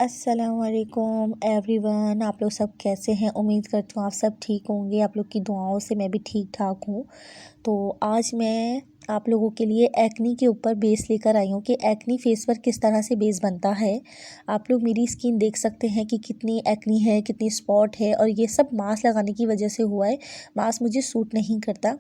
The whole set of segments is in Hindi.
अस्सलामुअलैकुम एवरीवन, आप लोग सब कैसे हैं। उम्मीद करती हूँ आप सब ठीक होंगे। आप लोग की दुआओं से मैं भी ठीक ठाक हूँ। तो आज मैं आप लोगों के लिए एक्नी के ऊपर बेस लेकर आई हूँ कि एक्नी फेस पर किस तरह से बेस बनता है। आप लोग मेरी स्किन देख सकते हैं कि कितनी एक्नी है, कितनी स्पॉट है, और ये सब मास्क लगाने की वजह से हुआ है। मास्क मुझे सूट नहीं करता।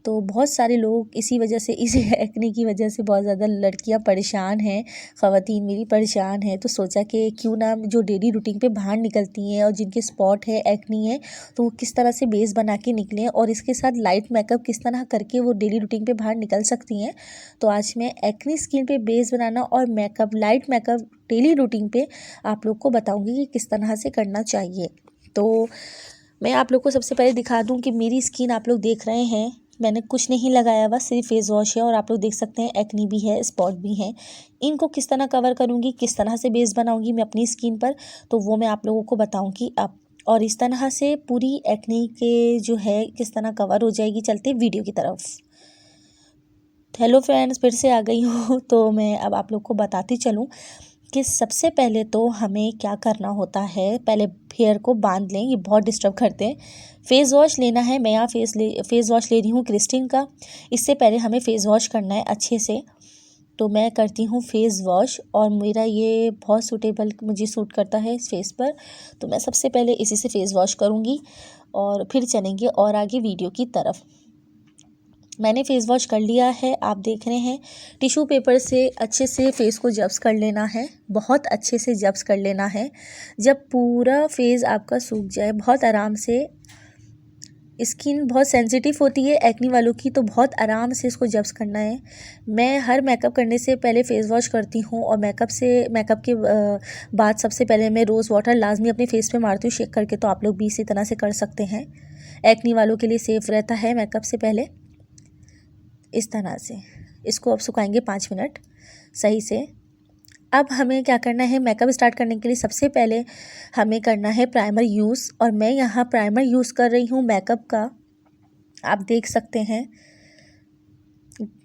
तो बहुत सारे लोग इसी वजह से, इसी एक्नी की वजह से बहुत ज़्यादा लड़कियां परेशान हैं, ख़वातीन मेरी परेशान हैं। तो सोचा कि क्यों ना जो डेली रूटीन पे बाहर निकलती हैं और जिनके स्पॉट है, एक्नी है, तो वो किस तरह से बेस बना के निकलें और इसके साथ लाइट मेकअप किस तरह करके वो डेली रूटीन पे बाहर निकल सकती हैं। तो आज मैं एक्नी स्किन पे बेस बनाना और makeup, light makeup daily routine पे आप लोग को बताऊँगी कि किस तरह से करना चाहिए। तो मैं आप लोग को सबसे पहले दिखा दूं कि मेरी स्किन आप लोग देख रहे हैं, मैंने कुछ नहीं लगाया, बस सिर्फ फेस वॉश है। और आप लोग देख सकते हैं एक्नी भी है, स्पॉट भी है। इनको किस तरह कवर करूंगी, किस तरह से बेस बनाऊंगी मैं अपनी स्किन पर, तो वो मैं आप लोगों को बताऊंगी। आप और इस तरह से पूरी एक्नी के जो है किस तरह कवर हो जाएगी। चलते वीडियो की तरफ। हेलो फ्रेंड्स, फिर से आ गई हूँ। तो मैं अब आप लोग को बताती चलूँ कि सबसे पहले तो हमें क्या करना होता है। पहले हेयर को बांध लें, ये बहुत डिस्टर्ब करते हैं। फेस वॉश लेना है। मैं यहाँ फेस वॉश ले रही हूँ क्रिस्टिन का। इससे पहले हमें फेस वॉश करना है अच्छे से। तो मैं करती हूँ फेस वॉश, और मेरा ये बहुत सूटेबल, मुझे सूट करता है इस फेस पर। तो मैं सबसे पहले इसी से फेस वॉश करूँगी और फिर चलेंगे और आगे वीडियो की तरफ। मैंने फेस वॉश कर लिया है, आप देख रहे हैं। टिश्यू पेपर से अच्छे से फेस को जब्स कर लेना है, बहुत अच्छे से जब्स कर लेना है। जब पूरा फेस आपका सूख जाए, बहुत आराम से, स्किन बहुत सेंसिटिव होती है एक्नी वालों की, तो बहुत आराम से इसको जब्स करना है। मैं हर मेकअप करने से पहले फेस वॉश करती हूँ, और मेकअप के बाद सबसे पहले मैं रोज़ वाटर लाजमी अपने फेस पे मारती हूँ शेक करके। तो आप लोग भी इसी तरह से कर सकते हैं। एक्नी वालों के लिए सेफ़ रहता है मेकअप से पहले। इस तरह से इसको अब सुखाएंगे 5 मिनट सही से। अब हमें क्या करना है, मेकअप स्टार्ट करने के लिए सबसे पहले हमें करना है प्राइमर यूज़। और मैं यहाँ प्राइमर यूज़ कर रही हूँ मेकअप का, आप देख सकते हैं।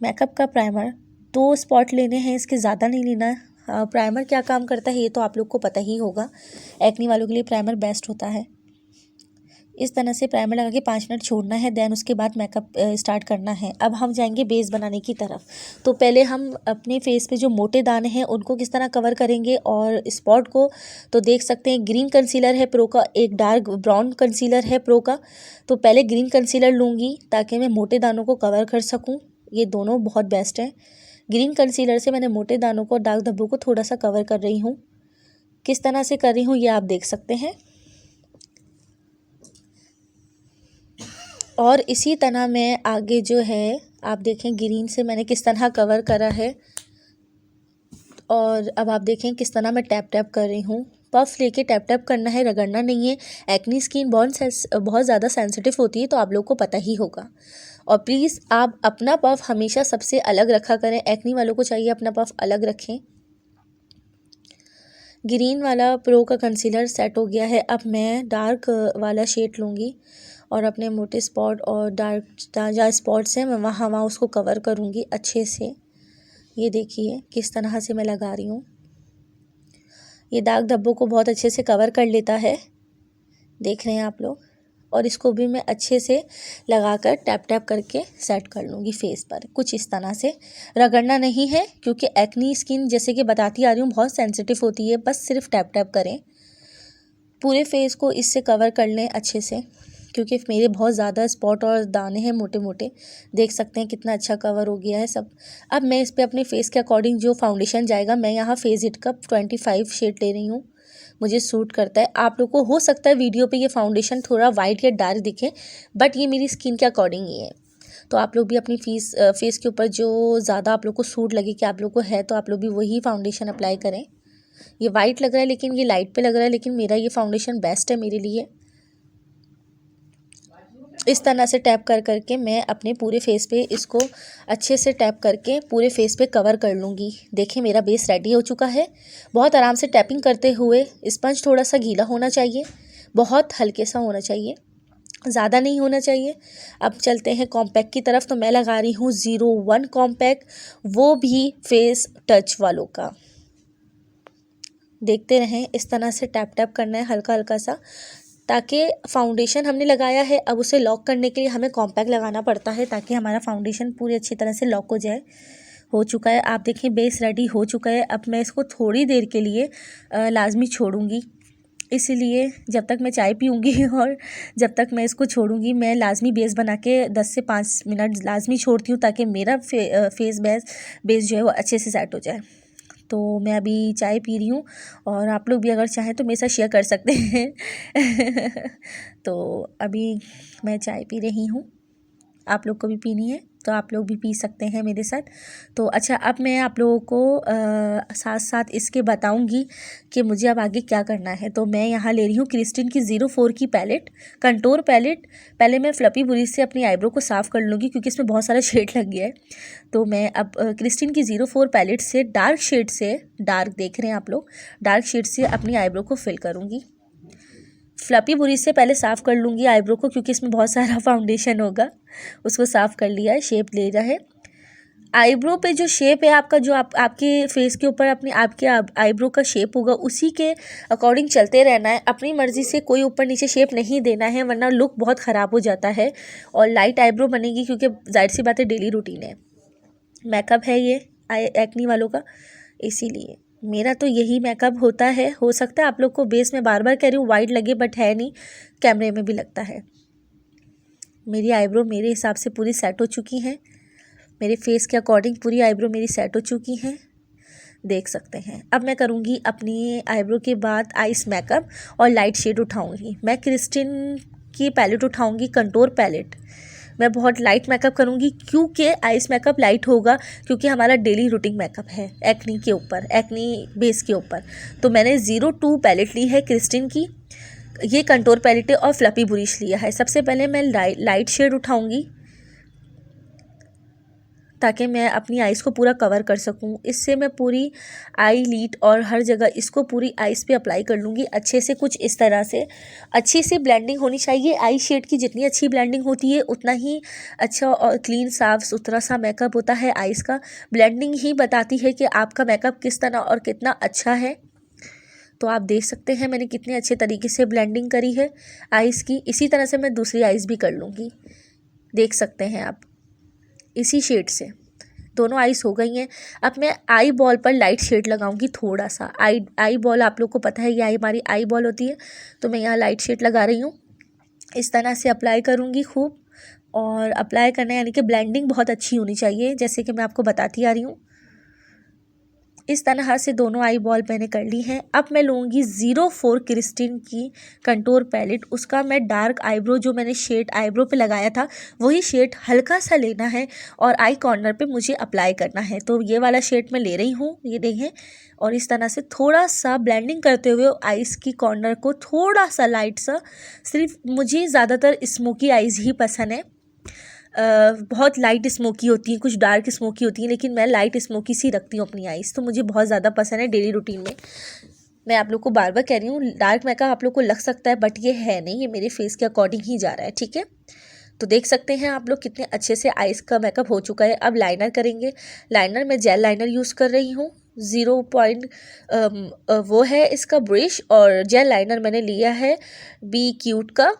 मेकअप का प्राइमर 2 स्पॉट लेने हैं, इसके ज़्यादा नहीं लेना है। प्राइमर क्या काम करता है ये तो आप लोग को पता ही होगा। एक्नी वालों के लिए प्राइमर बेस्ट होता है। इस तरह से प्राइमर लगा के 5 मिनट छोड़ना है, देन उसके बाद मेकअप स्टार्ट करना है। अब हम जाएंगे बेस बनाने की तरफ। तो पहले हम अपने फेस पे जो मोटे दाने हैं उनको किस तरह कवर करेंगे, और स्पॉट को तो देख सकते हैं। ग्रीन कंसीलर है प्रो का, एक डार्क ब्राउन कंसीलर है प्रो का। तो पहले ग्रीन कंसीलर लूँगी ताकि मैं मोटे दानों को कवर कर सकूँ। ये दोनों बहुत बेस्ट हैं। ग्रीन कंसीलर से मैंने मोटे दानों को, दाग धब्बों को थोड़ा सा कवर कर रही हूँ। किस तरह से कर रही हूँ ये आप देख सकते हैं। और इसी तरह मैं आगे जो है, आप देखें ग्रीन से मैंने किस तरह कवर करा है। और अब आप देखें किस तरह मैं टैप टैप कर रही हूँ। पफ लेके टैप टैप करना है, रगड़ना नहीं है। एक्नी स्किन बहुत ज़्यादा सेंसिटिव होती है, तो आप लोग को पता ही होगा। और प्लीज़ आप अपना पफ हमेशा सबसे अलग रखा करें। एक्नी वालों को चाहिए अपना पफ अलग रखें। ग्रीन वाला प्रो का कंसीलर सेट हो गया है। अब मैं डार्क वाला शेड लूँगी और अपने मोटे स्पॉट और डार्क जहाँ स्पॉट्स हैं मैं वहाँ उसको कवर करूँगी अच्छे से। ये देखिए किस तरह से मैं लगा रही हूँ। ये दाग धब्बों को बहुत अच्छे से कवर कर लेता है, देख रहे हैं आप लोग। और इसको भी मैं अच्छे से लगाकर टैप टैप करके सेट कर लूँगी फेस पर, कुछ इस तरह से। रगड़ना नहीं है, क्योंकि एक्नी स्किन जैसे कि बताती आ रही हूँ बहुत सेंसिटिव होती है। बस सिर्फ टैप टैप करें, पूरे फेस को इससे कवर कर लें अच्छे से, क्योंकि मेरे बहुत ज़्यादा स्पॉट और दाने हैं मोटे मोटे। देख सकते हैं कितना अच्छा कवर हो गया है सब। अब मैं इस पर अपने फेस के अकॉर्डिंग जो फाउंडेशन जाएगा, मैं यहाँ फेस हिट का 25 शेड ले रही हूँ, मुझे सूट करता है। आप लोग को हो सकता है वीडियो पे ये फाउंडेशन थोड़ा वाइट या डार्क दिखे, बट ये मेरी स्किन के अकॉर्डिंग ही है। तो आप लोग भी अपनी फेस के ऊपर जो ज़्यादा आप लोग को सूट लगे कि आप लोग को है, तो आप लोग भी वही फाउंडेशन अप्लाई करें। ये वाइट लग रहा है लेकिन ये लाइट पे लग रहा है, लेकिन मेरा ये फाउंडेशन बेस्ट है मेरे लिए। इस तरह से टैप कर करके मैं अपने पूरे फेस पे इसको अच्छे से टैप करके पूरे फेस पे कवर कर लूँगी। देखिए मेरा बेस रेडी हो चुका है। बहुत आराम से टैपिंग करते हुए, स्पंज थोड़ा सा गीला होना चाहिए, बहुत हल्के सा होना चाहिए, ज़्यादा नहीं होना चाहिए। अब चलते हैं कॉम्पैक्ट की तरफ। तो मैं लगा रही हूँ 01 कॉम्पैक्ट, वो भी फेस टच वालों का। देखते रहें, इस तरह से टैप टैप करना है हल्का हल्का सा, ताकि फाउंडेशन हमने लगाया है अब उसे लॉक करने के लिए हमें कॉम्पैक्ट लगाना पड़ता है, ताकि हमारा फाउंडेशन पूरी अच्छी तरह से लॉक हो जाए। हो चुका है, आप देखें बेस रेडी हो चुका है। अब मैं इसको थोड़ी देर के लिए लाजमी छोड़ूंगी, इसीलिए जब तक मैं चाय पीऊँगी और जब तक मैं इसको छोड़ूंगी, मैं लाजमी बेस बना के 10 से 5 मिनट लाजमी छोड़ती हूँ, ताकि मेरा फेस बेस जो है वो अच्छे से सेट हो जाए। तो मैं अभी चाय पी रही हूँ और आप लोग भी अगर चाहें तो मेरे साथ शेयर कर सकते हैं। तो अभी मैं चाय पी रही हूँ, आप लोग को भी पीनी है तो आप लोग भी पी सकते हैं मेरे साथ। तो अच्छा, अब मैं आप लोगों को साथ साथ इसके बताऊंगी कि मुझे अब आगे क्या करना है। तो मैं यहाँ ले रही हूँ क्रिस्टिन की 04 की पैलेट, कंटूर पैलेट। पहले मैं फ्लफी बुरिश से अपनी आईब्रो को साफ़ कर लूँगी, क्योंकि इसमें बहुत सारा शेड लग गया है। तो मैं अब क्रिस्टिन की 04 पैलेट से डार्क शेड से, डार्क देख रहे हैं आप लोग, डार्क शेड से अपनी आईब्रो को फिल करूँगी। फ्लफी बुरिश से पहले साफ़ कर लूँगी आईब्रो को, क्योंकि इसमें बहुत सारा फाउंडेशन होगा। उसको साफ़ कर लिया है, शेप ले रहा है। आईब्रो पे जो शेप है आपका, जो आपके फेस के ऊपर अपनी आपके आईब्रो का शेप होगा, उसी के अकॉर्डिंग चलते रहना है। अपनी मर्ज़ी से कोई ऊपर नीचे शेप नहीं देना है, वरना लुक बहुत ख़राब हो जाता है और लाइट आईब्रो बनेगी, क्योंकि जाहिर सी बात है डेली रूटीन है, मेकअप है ये एक्नी वालों का, इसीलिए मेरा तो यही मेकअप होता है। हो सकता है आप लोग को बेस में बार बार कह रही हूँ वाइट लगे, बट है नहीं, कैमरे में भी लगता है। मेरी आईब्रो मेरे हिसाब से पूरी सेट हो चुकी हैं, मेरे फेस के अकॉर्डिंग पूरी आईब्रो मेरी सेट हो चुकी हैं, देख सकते हैं। अब मैं करूँगी अपनी आईब्रो के बाद आइस मेकअप और लाइट शेड उठाऊँगी। मैं क्रिस्टिन की पैलेट उठाऊँगी, कंटूर पैलेट। मैं बहुत लाइट मेकअप करूँगी, क्योंकि आइस मेकअप लाइट होगा, क्योंकि हमारा डेली रूटीन मेकअप है एक्नी के ऊपर, एक्नी बेस के ऊपर। तो मैंने 02 पैलेट ली है क्रिस्टिन की, ये कंटूर पैलेट है, और फ्लफी बुरिश लिया है। सबसे पहले मैं लाइट शेड उठाऊँगी, ताकि मैं अपनी आइज़ को पूरा कवर कर सकूं। इससे मैं पूरी आई लीड और हर जगह इसको पूरी आइज़ पे अप्लाई कर लूँगी अच्छे से। कुछ इस तरह से अच्छी सी ब्लेंडिंग होनी चाहिए। आई शेड की जितनी अच्छी ब्लेंडिंग होती है, उतना ही अच्छा और क्लीन साफ़ सुथरा सा मेकअप होता है आइज़ का। ब्लेंडिंग ही बताती है कि आपका मेकअप किस तरह और कितना अच्छा है। तो आप देख सकते हैं मैंने कितने अच्छे तरीके से ब्लेंडिंग करी है आइज़ की। इसी तरह से मैं दूसरी आइज़ भी कर लूँगी, देख सकते हैं आप। इसी शेड से दोनों आईज हो गई हैं। अब मैं आई बॉल पर लाइट शेड लगाऊंगी थोड़ा सा। आई बॉल आप लोग को पता है, ये हमारी आई बॉल होती है, तो मैं यहाँ लाइट शेड लगा रही हूँ। इस तरह से अप्लाई करूँगी खूब, और अप्लाई करना यानी कि ब्लेंडिंग बहुत अच्छी होनी चाहिए, जैसे कि मैं आपको बताती आ रही हूँ। इस तरह से दोनों आई बॉल मैंने कर ली हैं। अब मैं लूँगी 04 क्रिस्टिन की कंटूर पैलेट। उसका मैं डार्क आईब्रो, जो मैंने शेड आईब्रो पे लगाया था, वही शेड हल्का सा लेना है और आई कॉर्नर पे मुझे अप्लाई करना है। तो ये वाला शेड मैं ले रही हूँ, ये देखें, और इस तरह से थोड़ा सा ब्लेंडिंग करते हुए आइज़ की कॉर्नर को थोड़ा सा लाइट सा, सिर्फ मुझे ज़्यादातर स्मोकी आइज़ ही पसंद है। बहुत लाइट स्मोकी होती है, कुछ डार्क स्मोकी होती है, लेकिन मैं लाइट स्मोकी सी रखती हूँ अपनी आइज़, तो मुझे बहुत ज़्यादा पसंद है डेली रूटीन में। मैं आप लोग को बार बार कह रही हूँ, डार्क मेकअप आप लोग को लग सकता है, बट ये है नहीं, ये मेरे फेस के अकॉर्डिंग ही जा रहा है, ठीक है। तो देख सकते हैं आप लोग कितने अच्छे से आइज़ का मेकअप हो चुका है। अब लाइनर करेंगे। लाइनर मैं जेल लाइनर यूज़ कर रही हूँ, 0 पॉइंट वो है इसका ब्रश, और जेल लाइनर मैंने लिया है बी क्यूट का।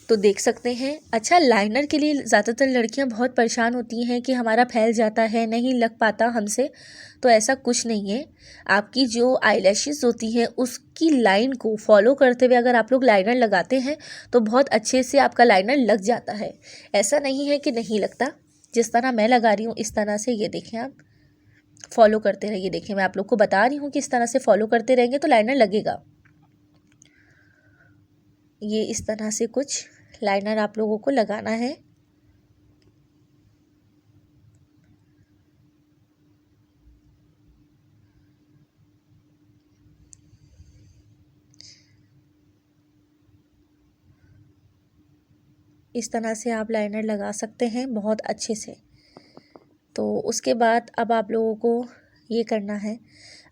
तो देख सकते हैं। अच्छा, लाइनर के लिए ज़्यादातर लड़कियां बहुत परेशान होती हैं कि हमारा फैल जाता है, नहीं लग पाता हमसे। तो ऐसा कुछ नहीं है। आपकी जो आईलैशेस होती हैं उसकी लाइन को फॉलो करते हुए अगर आप लोग लाइनर लगाते हैं तो बहुत अच्छे से आपका लाइनर लग जाता है। ऐसा नहीं है कि नहीं लगता। जिस तरह मैं लगा रही हूँ इस तरह से, ये देखें, आप फॉलो करते रहिए। देखिए, मैं आप लोग को बता रही हूँ कि इस तरह से फॉलो करते रहेंगे तो लाइनर लगेगा। ये इस तरह से कुछ लाइनर आप लोगों को लगाना है। इस तरह से आप लाइनर लगा सकते हैं बहुत अच्छे से। तो उसके बाद अब आप लोगों को ये करना है।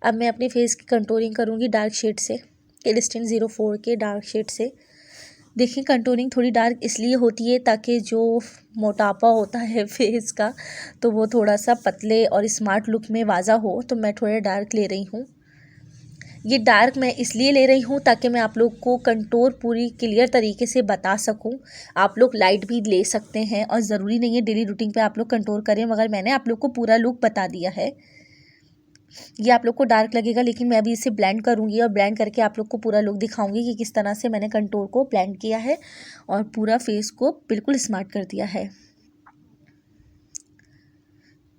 अब मैं अपने फेस की कंटूरिंग करूँगी डार्क शेड से, क्रिस्टिन 04 के डार्क शेड से। देखिए, कंटूरिंग थोड़ी डार्क इसलिए होती है ताकि जो मोटापा होता है फेस का, तो वो थोड़ा सा पतले और स्मार्ट लुक में वाज़ा हो, तो मैं थोड़ा डार्क ले रही हूँ। ये डार्क मैं इसलिए ले रही हूँ ताकि मैं आप लोग को कंटूर पूरी क्लियर तरीके से बता सकूँ। आप लोग लाइट भी ले सकते हैं और ज़रूरी नहीं है डेली रूटीन पे आप लोग कंटूर करें, मगर मैंने आप लोग को पूरा लुक बता दिया है। ये आप लोग को डार्क लगेगा, लेकिन मैं अभी इसे ब्लेंड करूँगी और ब्लेंड करके आप लोग को पूरा लुक दिखाऊंगी कि किस तरह से मैंने कंटूर को ब्लेंड किया है और पूरा फेस को बिल्कुल स्मार्ट कर दिया है।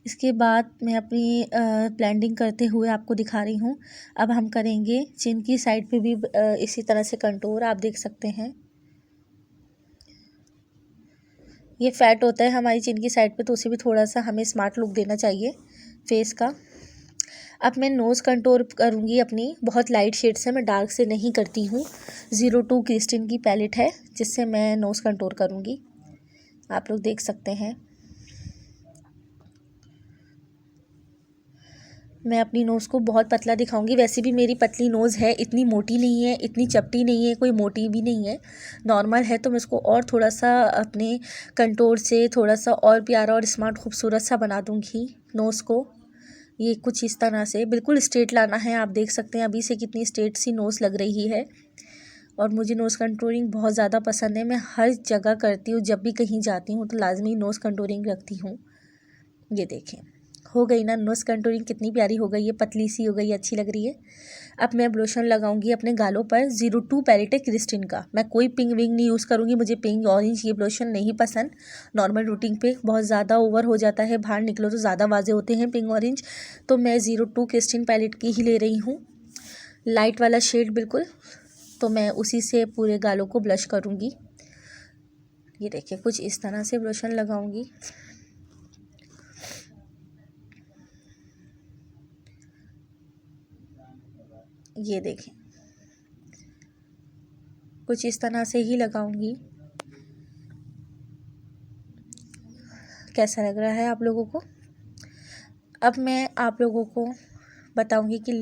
इसके बाद मैं अपनी ब्लेंडिंग करते हुए आपको दिखा रही हूँ। अब हम करेंगे चिन की साइड पे भी इसी तरह से कंटूर, आप देख सकते हैं। ये फैट होता है हमारी चिन की साइड पे, तो उसे भी थोड़ा सा हमें स्मार्ट लुक देना चाहिए फेस का। अब मैं नोज़ कंटूर करूँगी अपनी बहुत लाइट शेड से, मैं डार्क से नहीं करती हूँ। 02 क्रिस्टिन की पैलेट है जिससे मैं नोज़ कंटूर करूँगी, आप लोग देख सकते हैं। मैं अपनी नोज़ को बहुत पतला दिखाऊंगी। वैसे भी मेरी पतली नोज़ है, इतनी मोटी नहीं है, इतनी चपटी नहीं है, कोई मोटी भी नहीं है, नॉर्मल है। तो मैं इसको और थोड़ा सा अपने कंटूर से थोड़ा सा और प्यारा और स्मार्ट खूबसूरत सा बना दूंगी नोज़ को। ये कुछ इस तरह से बिल्कुल स्ट्रेट लाना है। आप देख सकते हैं अभी से कितनी स्ट्रेट सी नोज़ लग रही है। और मुझे नोज़ कंटूरिंग बहुत ज़्यादा पसंद है, मैं हर जगह करती हूँ। जब भी कहीं जाती हूँ तो लाजमी नोज़ कंटूरिंग रखती हूँ। ये देखें, हो गई ना नोज़ कंटूरिंग, कितनी प्यारी हो गई है, पतली सी हो गई, अच्छी लग रही है। अब मैं ब्लोशन लगाऊंगी अपने गालों पर। 02 पैलेट है क्रिस्टिन का, मैं कोई पिंक विंग नहीं यूज़ करूँगी। मुझे पिंक ऑरेंज ये ब्लोशन नहीं पसंद। नॉर्मल रूटीन पे बहुत ज़्यादा ओवर हो जाता है, बाहर निकलो तो ज़्यादा वाजे होते हैं पिंक ऑरेंज। तो मैं 02 क्रिस्टिन पैलेट की ही ले रही हूँ, लाइट वाला शेड बिल्कुल। तो मैं उसी से पूरे गालों को ब्लश करूँगी। ये देखिए कुछ इस तरह से ब्लोशन लगाऊंगी। ये देखें कुछ इस तरह से ही लगाऊंगी। कैसा लग रहा है आप लोगों को? अब मैं आप लोगों को बताऊंगी कि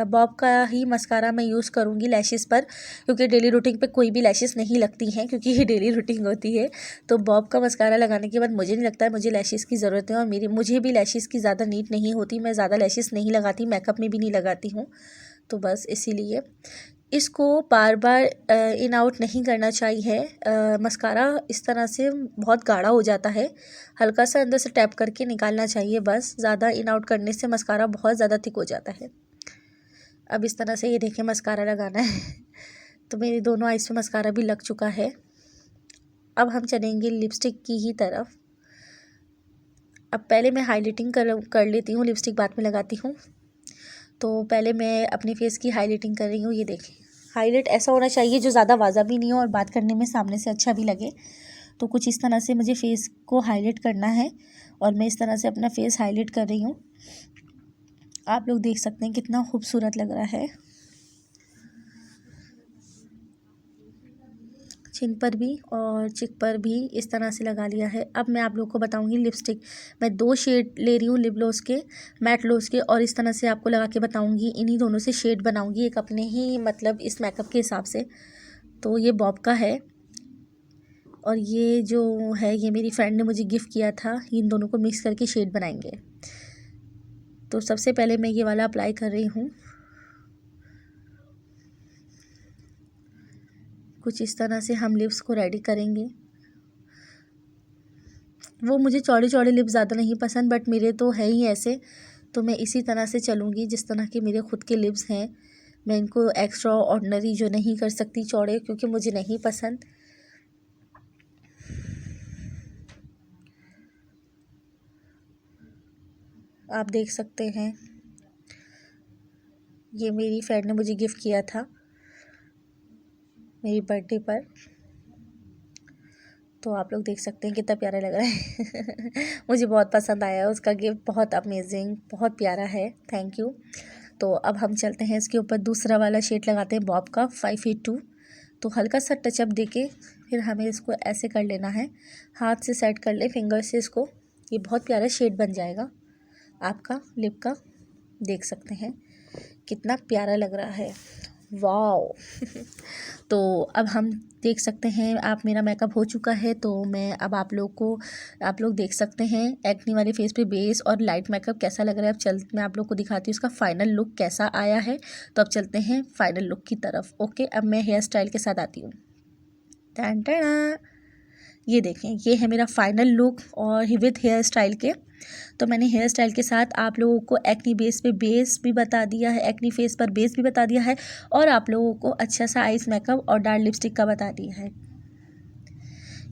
बॉब का ही मस्कारा मैं यूज़ करूंगी लैशेस पर, क्योंकि डेली रूटीन पे कोई भी लैशेस नहीं लगती हैं, क्योंकि ये डेली रूटीन होती है। तो बॉब का मस्कारा लगाने के बाद मुझे नहीं लगता है मुझे लैशेस की ज़रूरत है, और मुझे भी लैशेस की ज़्यादा नीड नहीं होती। मैं ज़्यादा लैशेस नहीं लगाती, मेकअप में भी नहीं लगाती हूँ। तो बस इसीलिए इसको बार बार इन आउट नहीं करना चाहिए। मस्कारा इस तरह से बहुत गाढ़ा हो जाता है, हल्का सा अंदर से टैप करके निकालना चाहिए बस। ज़्यादा इन आउट करने से मस्कारा बहुत ज़्यादा थिक हो जाता है। अब इस तरह से ये देखिए मस्कारा लगाना है तो मेरी दोनों आइज़ पे मस्कारा भी लग चुका है। अब हम चलेंगे लिपस्टिक की ही तरफ। अब पहले मैं हाईलाइटिंग कर लेती हूँ, लिपस्टिक बाद में लगाती हूँ। तो पहले मैं अपने फेस की हाईलाइटिंग कर रही हूँ। ये देखिए हाईलाइट ऐसा होना चाहिए जो ज़्यादा वाजा भी नहीं हो और बात करने में सामने से अच्छा भी लगे। तो कुछ इस तरह से मुझे फेस को हाईलाइट करना है और मैं इस तरह से अपना फेस हाईलाइट कर रही हूँ। आप लोग देख सकते हैं कितना खूबसूरत लग रहा है। चिन पर भी और चिक पर भी इस तरह से लगा लिया है। अब मैं आप लोग को बताऊंगी लिपस्टिक। मैं 2 शेड ले रही हूँ लिप ग्लॉस के, मैट ग्लॉस के, और इस तरह से आपको लगा के बताऊंगी। इन्हीं दोनों से शेड बनाऊंगी एक अपने ही मतलब इस मेकअप के हिसाब से। तो ये बॉब का है और ये जो है ये मेरी फ्रेंड ने मुझे गिफ्ट किया था। इन दोनों को मिक्स करके शेड बनाएंगे। तो सबसे पहले मैं ये वाला अप्लाई कर रही हूँ। कुछ इस तरह से हम लिप्स को रेडी करेंगे। वो मुझे चौड़े चौड़े लिप्स ज़्यादा नहीं पसंद, बट मेरे तो है ही ऐसे, तो मैं इसी तरह से चलूँगी जिस तरह के मेरे खुद के लिप्स हैं। मैं इनको एक्स्ट्रा ऑर्डिनरी जो नहीं कर सकती चौड़े, क्योंकि मुझे नहीं पसंद। आप देख सकते हैं ये मेरी फ्रेंड ने मुझे गिफ्ट किया था मेरी बर्थडे पर। तो आप लोग देख सकते हैं कितना प्यारा लग रहा है मुझे बहुत पसंद आया उसका गिफ्ट, बहुत अमेजिंग, बहुत प्यारा है, थैंक यू। तो अब हम चलते हैं इसके ऊपर दूसरा वाला शेड लगाते हैं बॉब का 582। तो हल्का सा टचअप देके फिर हमें इसको ऐसे कर लेना है, हाथ से सेट कर ले फिंगर से इसको। ये बहुत प्यारा शेड बन जाएगा आपका लिप का, देख सकते हैं कितना प्यारा लग रहा है। वाओ तो अब हम देख सकते हैं, आप मेरा मेकअप हो चुका है, तो मैं अब आप लोग देख सकते हैं एक्नी वाले फेस पे बेस और लाइट मेकअप कैसा लग रहा है। मैं आप लोग को दिखाती हूँ इसका फाइनल लुक कैसा आया है। तो अब चलते हैं फाइनल लुक की तरफ। ओके, अब मैं हेयर स्टाइल के साथ आती हूँ। टन टना, ये देखें, ये है मेरा फाइनल लुक और विथ हेयर स्टाइल के। तो मैंने हेयर स्टाइल के साथ आप लोगों को एक्नी बेस पे बेस भी बता दिया है, एक्नी फेस पर बेस भी बता दिया है, और आप लोगों को अच्छा सा आइस मेकअप और डार्क लिपस्टिक का बता दिया है।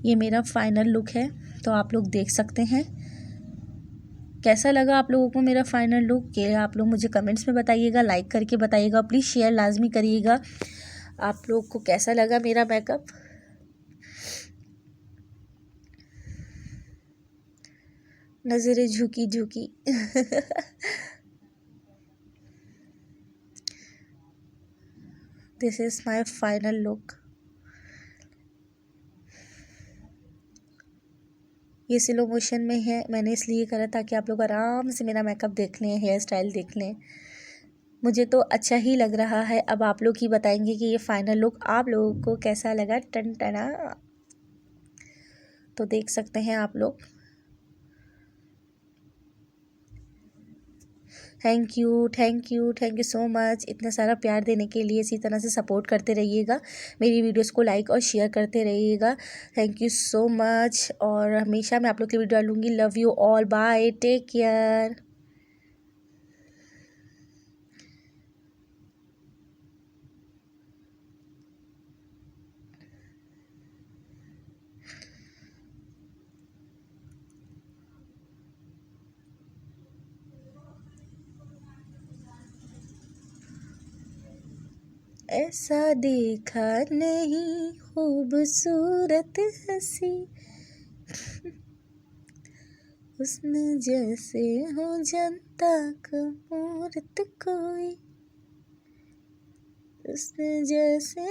ये मेरा फाइनल लुक है, तो आप लोग देख सकते हैं। कैसा लगा आप लोगों को मेरा फाइनल लुक, ये आप लोग मुझे कमेंट्स में बताइएगा, लाइक करके बताइएगा, प्लीज़ शेयर लाजमी करिएगा। आप लोग को कैसा लगा मेरा मेकअप। नज़रें झुकी झुकी this is my final look. ये स्लो मोशन में है, मैंने इसलिए करा ताकि आप लोग आराम से मेरा मेकअप देख लें, हेयर स्टाइल देख लें। मुझे तो अच्छा ही लग रहा है। अब आप लोग ही बताएंगे कि ये फाइनल लुक आप लोगों को कैसा लगा। टन टना, तो देख सकते हैं आप लोग। Thank you thank you thank you so much इतना सारा प्यार देने के लिए। इसी तरह से सपोर्ट करते रहिएगा, मेरी वीडियोस को लाइक और शेयर करते रहिएगा। थैंक यू सो मच, और हमेशा मैं आप लोग की वीडियो डालूंगी। Love you all, bye, take care. ऐसा देखा नहीं खूबसूरत हंसी, उसने जैसे हो जनता का मूरत कोई, उसने जैसे